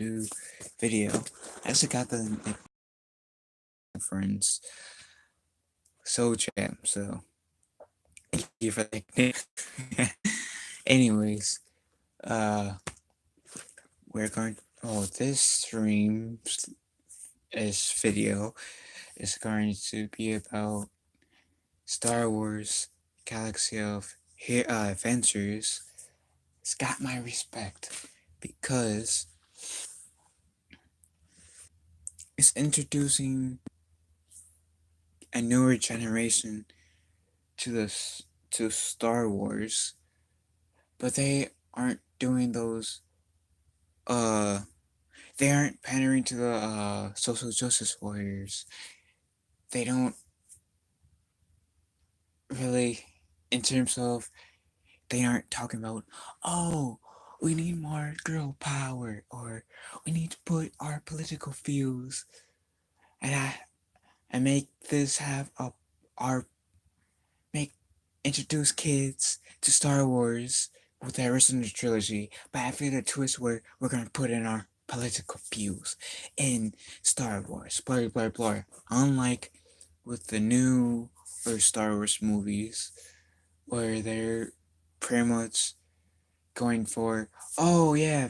do video. I also got the friends Soul Champ, so thank you for that. Anyways, uh, we're going. Oh, this stream is video is going to be about Star Wars Galaxy of Adventures. It's got my respect because it's introducing a newer generation to this to Star Wars, but they aren't doing those. They aren't pandering to the social justice warriors. They don't really, in terms of, they aren't talking about, oh, we need more girl power, or we need to put our political views and make this have a our make introduce kids to Star Wars with the original trilogy, but I feel the twist where we're gonna put in our political views in Star Wars. Blah blah blah. Unlike with the new or Star Wars movies, where they're pretty much going for, oh yeah,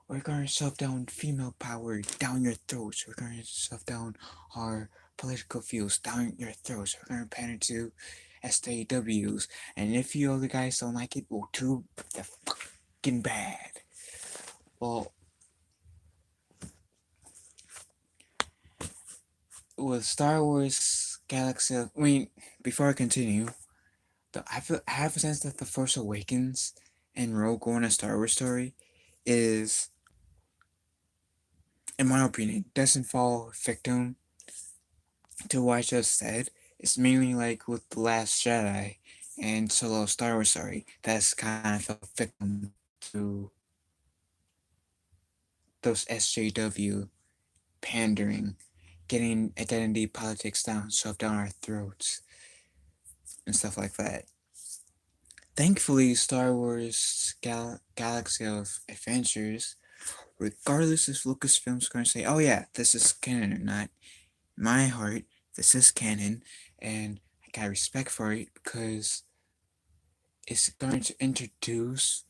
we're gonna shove down female power down your throats. We're gonna shove down our political views down your throats. We're gonna pander to SJWs. And if you other guys don't like it, well, too the fucking bad. Well, with Star Wars Galaxy, before I continue, I have a sense that The Force Awakens and Rogue One, a Star Wars story, is, in my opinion, doesn't fall victim to what I just said. It's mainly like with The Last Jedi and Solo Star Wars story that's kind of fell victim to those SJW pandering, getting identity politics down, shoved down our throats, and stuff like that. Thankfully, Star Wars Galaxy of Adventures, regardless if Lucasfilm's going to say, oh yeah, this is canon or not, in my heart, this is canon, and I got respect for it because it's going to introduce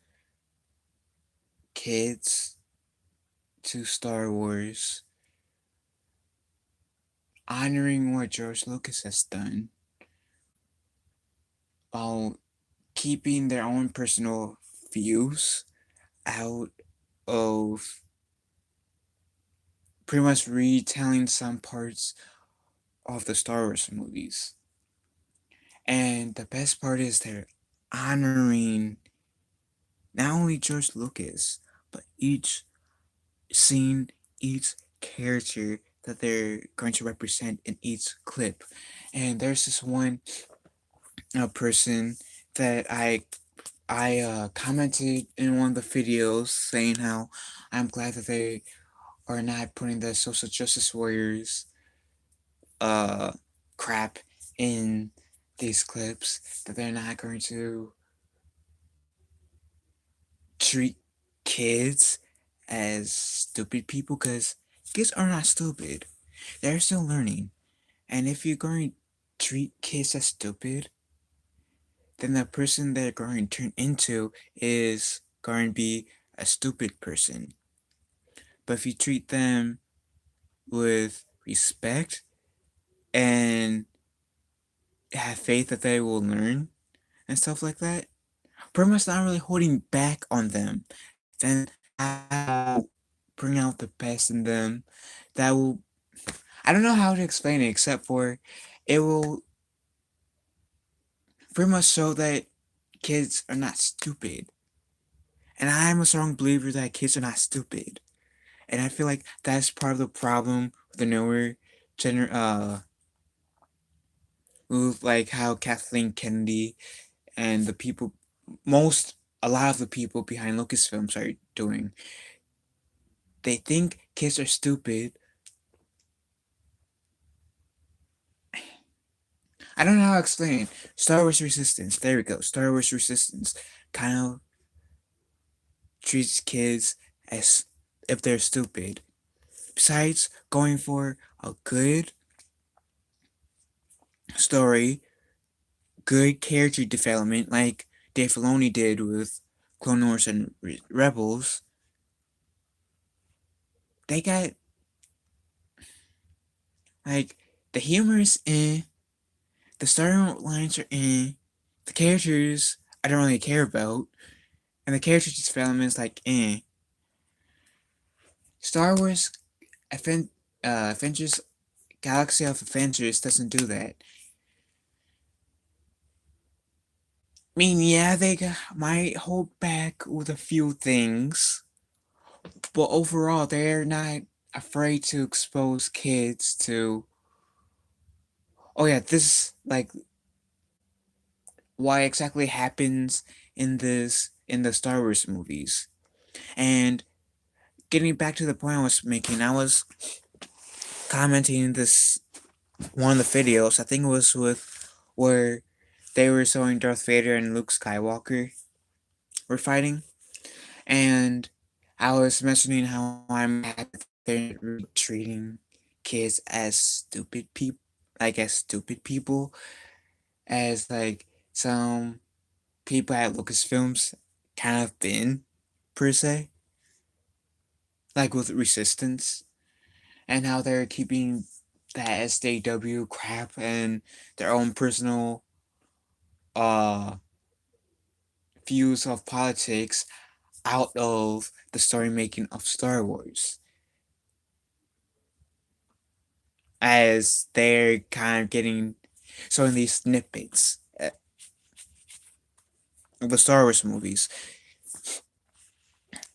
kids to Star Wars, honoring what George Lucas has done, while keeping their own personal views out of pretty much retelling some parts of the Star Wars movies. And the best part is they're honoring not only George Lucas, but each scene, each character that they're going to represent in each clip. And there's this one person that I commented in one of the videos saying how I'm glad that they are not putting the social justice warriors crap in these clips, that they're not going to treat kids as stupid people, because kids are not stupid. They're still learning. And if you're going to treat kids as stupid, then the person they're going to turn into is going to be a stupid person. But if you treat them with respect and have faith that they will learn and stuff like that, pretty much not really holding back on them, then that will bring out the best in them. That will, I don't know how to explain it except for it will pretty much show that kids are not stupid. And I'm a strong believer that kids are not stupid. And I feel like that's part of the problem with the newer with like how Kathleen Kennedy and the people, a lot of the people behind Lucasfilms are doing. They think kids are stupid. I don't know how to explain it. Star Wars Resistance. There we go. Star Wars Resistance kind of treats kids as if they're stupid. Besides going for a good story, good character development, like Dave Filoni did with Clone Wars and Rebels, they got like the humor is in, the storylines are in, the characters I don't really care about, and the character development is like eh. Star Wars Avengers Galaxy of Avengers doesn't do that. I mean, yeah, might hold back with a few things, but overall, they're not afraid to expose kids to. Oh yeah, this like why exactly happens in the Star Wars movies. And getting back to the point I was making, I was commenting in this one of the videos. I think it was with where they were showing Darth Vader and Luke Skywalker were fighting, and I was mentioning how I'm happy they're treating kids as stupid people, like as stupid people, as like some people at Lucasfilms kind of been, per se, like with Resistance, and how they're keeping that SJW crap and their own personal uh views of politics out of the story making of Star Wars, as they're kind of getting showing these snippets of the Star Wars movies.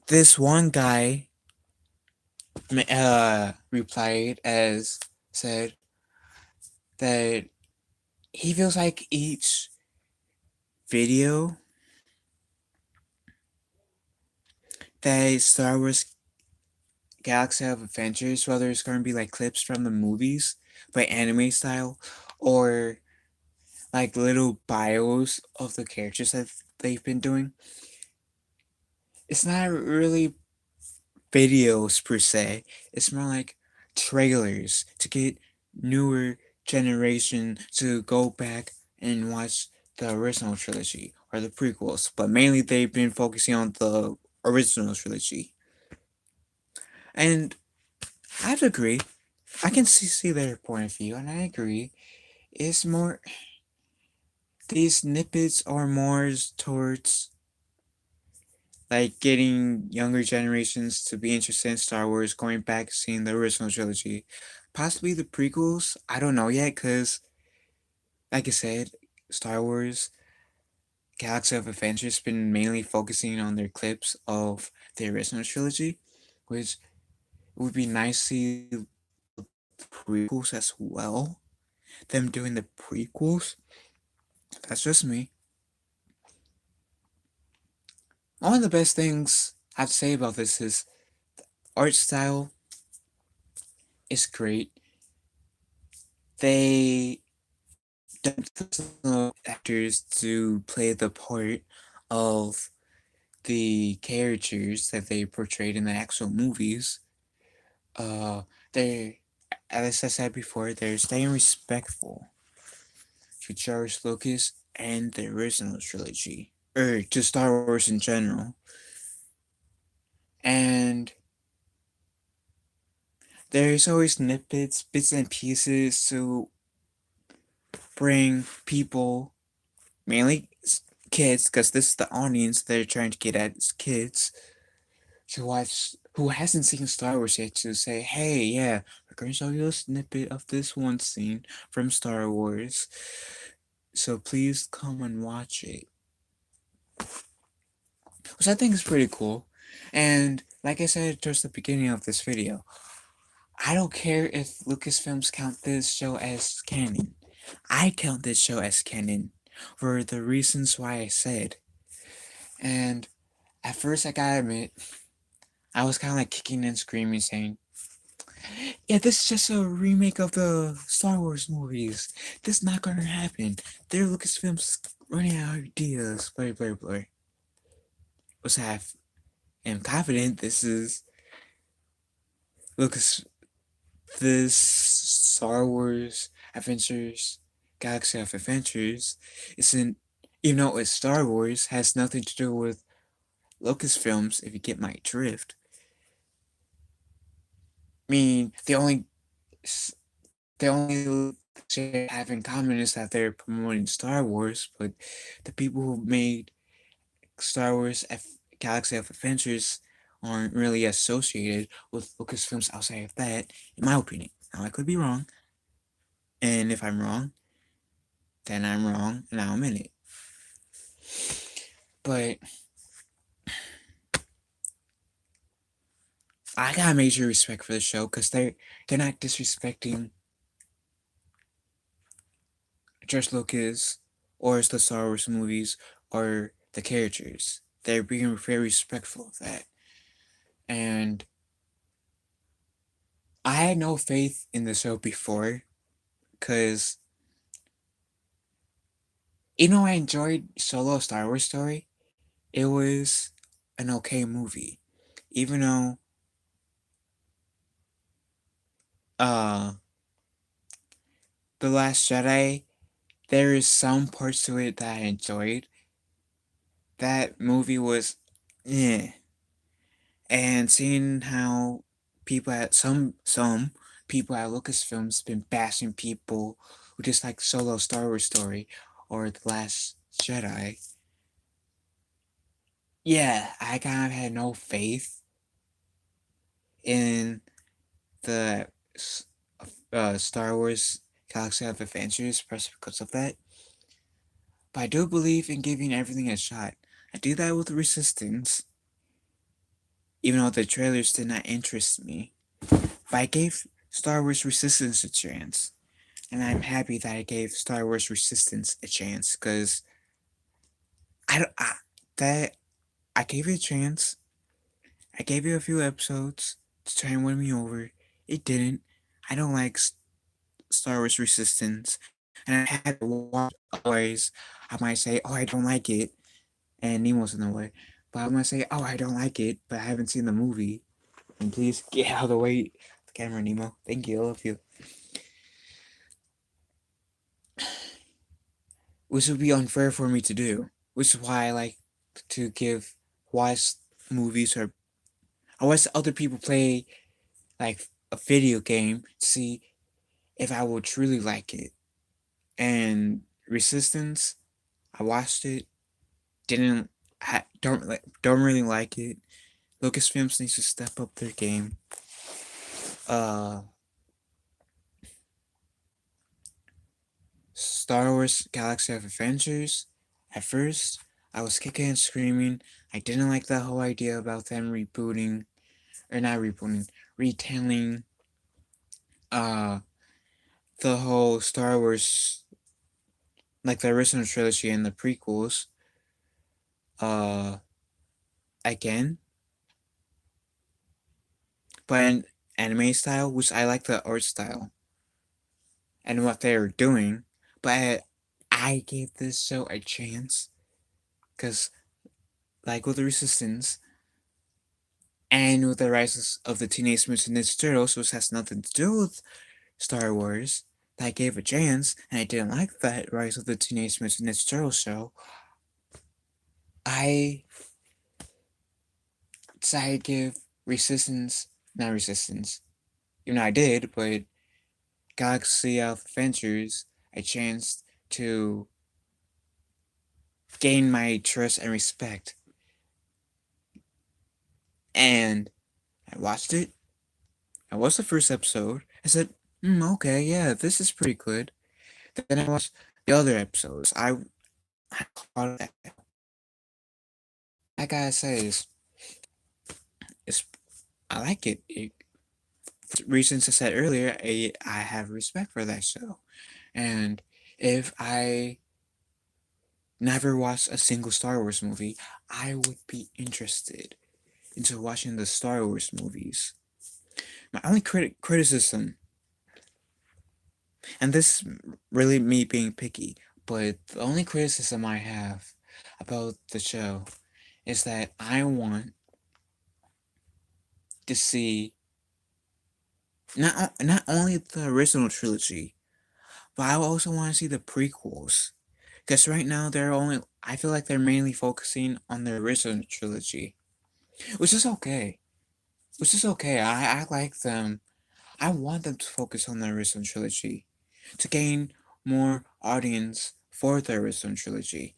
This one guy replied as said that he feels like each video that Star Wars Galaxy of Adventures, whether it's going to be like clips from the movies, but anime style, or like little bios of the characters that they've been doing, it's not really videos per se. It's more like trailers to get newer generation to go back and watch the original trilogy or the prequels. But mainly they've been focusing on the original trilogy. And I'd agree. I can see their point of view, and I agree. It's more these snippets are more towards like getting younger generations to be interested in Star Wars, going back seeing the original trilogy, possibly the prequels. I don't know yet, cause like I said, Star Wars Galaxy of Adventures been mainly focusing on their clips of the original trilogy, which would be nice to see prequels as well. Them doing the prequels. That's just me. One of the best things I have to say about this is art style is great. They don't actors to play the part of the characters that they portrayed in the actual movies. They, as I said before, they're staying respectful to George Lucas and the original trilogy, or to Star Wars in general. And there's always snippets, bits and pieces to bring people, mainly kids, because this is the audience they're trying to get at is kids, to watch who hasn't seen Star Wars yet to say, hey, yeah, we're going to show you a snippet of this one scene from Star Wars. So please come and watch it. Which I think is pretty cool. And like I said towards the beginning of this video, I don't care if Lucasfilms count this show as canon. I count this show as canon for the reasons why I said. And at first, I gotta admit, I was kind of like kicking and screaming, saying, yeah, this is just a remake of the Star Wars movies. This is not gonna happen. They're Lucasfilms running out of ideas. Blah, blah, blah. Was half am confident this is Lucas, this Star Wars Adventures, Galaxy of Adventures, isn't, even though it's Star Wars, has nothing to do with Lucasfilms, if you get my drift. I mean, the only they have in common is that they're promoting Star Wars, but the people who made Star Wars Galaxy of Adventures aren't really associated with Lucasfilms outside of that, in my opinion. Now, I could be wrong, and if I'm wrong, then I'm wrong, and I'll admit it. But I got major respect for the show because they're not disrespecting George Lucas or the Star Wars movies or the characters. They're being very respectful of that. And I had no faith in the show before because, I enjoyed Solo Star Wars Story. It was an okay movie. Even though uh The Last Jedi, there is some parts to it that I enjoyed. That movie was eh. And seeing how people at some people at Lucasfilms been bashing people who just like Solo Star Wars Story or The Last Jedi. Yeah, I kind of had no faith in the Star Wars Galaxy of Adventures just because of that. But I do believe in giving everything a shot. I do that with Resistance, even though the trailers did not interest me. But I gave Star Wars Resistance a chance. And I'm happy that I gave Star Wars Resistance a chance because I, don't- I that I gave it a chance. I gave it a few episodes to try and win me over. It didn't. I don't like Star Wars Resistance, and I had to watch. Otherwise, I might say, "Oh, I don't like it," and Nemo's in the way. But I might say, "Oh, I don't like it," but I haven't seen the movie. And please get out of the way, the camera, Nemo. Thank you. I love you. Which would be unfair for me to do. Which is why I like to watch movies or I watch other people play like a video game to see if I will truly like it. And Resistance, I watched it, didn't don't really like it. Lucasfilms needs to step up their game. Uh, Star Wars Galaxy of Adventures. At first, I was kicking and screaming. I didn't like the whole idea about them rebooting, or not rebooting, retelling uh the whole Star Wars, like the original trilogy and the prequels, uh again, but in anime style, which I like the art style and what they were doing. But I gave this show a chance because, like with the Resistance and with the Rise of the Teenage Mutant Ninja Turtles, which has nothing to do with Star Wars, that I gave a chance, and I didn't like that Rise of the Teenage Mutant Ninja Turtles show. I decided to give not Resistance, even though I did, but Galaxy of Adventures a chance to gain my trust and respect. And I watched it. I watched the first episode. I said, okay, yeah, this is pretty good. Then I watched the other episodes. I caught it. I gotta say, it's I like it. For reasons I said earlier, I have respect for that show. And if I never watched a single Star Wars movie, I would be interested into watching the Star Wars movies. My only criticism, and this is really me being picky, but the only criticism I have about the show is that I want to see not only the original trilogy, but I also want to see the prequels. Because right now I feel like they're mainly focusing on the original trilogy, which is okay. Which is okay. I like them. I want them to focus on the original trilogy to gain more audience for the original trilogy.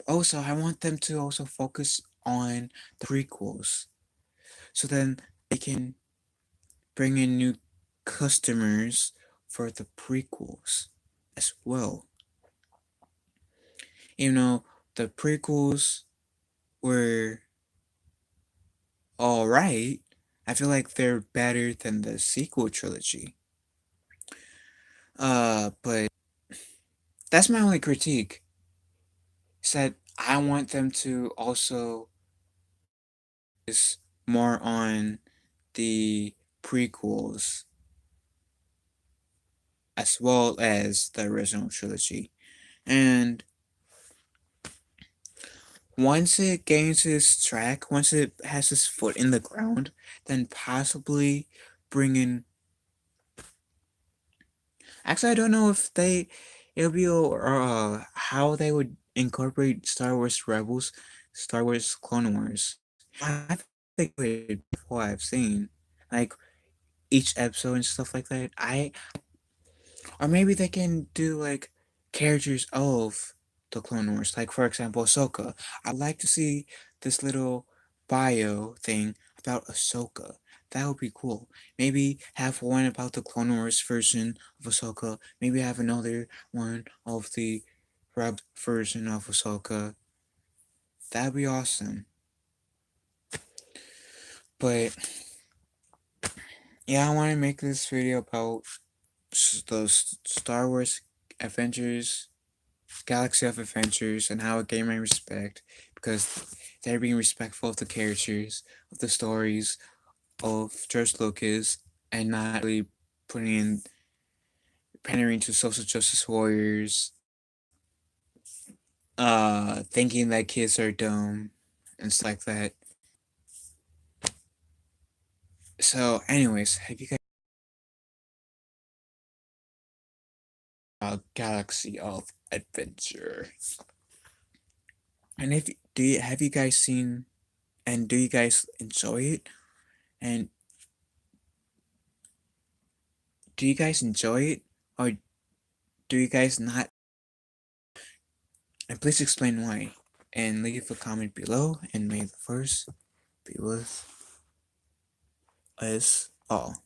Also, I want them to also focus on the prequels so then they can bring in new customers for the prequels as well. You know, the prequels were alright. I feel like they're better than the sequel trilogy. But that's my only critique. Is that I want them to also is more on the prequels as well as the original trilogy. And once it gains its track, once it has its foot in the ground, then possibly bring in. Actually, I don't know if it'll be how they would incorporate Star Wars Rebels, Star Wars Clone Wars. I think it before I've seen like each episode and stuff like that. Or maybe they can do like characters of the Clone Wars. Like for example, Ahsoka. I'd like to see this little bio thing about Ahsoka. That would be cool. Maybe have one about the Clone Wars version of Ahsoka. Maybe have another one of the Rebel version of Ahsoka. That'd be awesome. But yeah, I want to make this video about the Star Wars Adventures Galaxy of Adventures and how it gained my respect because they're being respectful of the characters, of the stories of George Lucas, and not really putting in pandering to social justice warriors, thinking that kids are dumb and stuff like that. So, anyways, have you guys Galaxy of Adventure? And if do you have you guys seen and do you guys enjoy it? And do you guys enjoy it or do you guys not? And please explain why. And leave a comment below and may the force be with us all.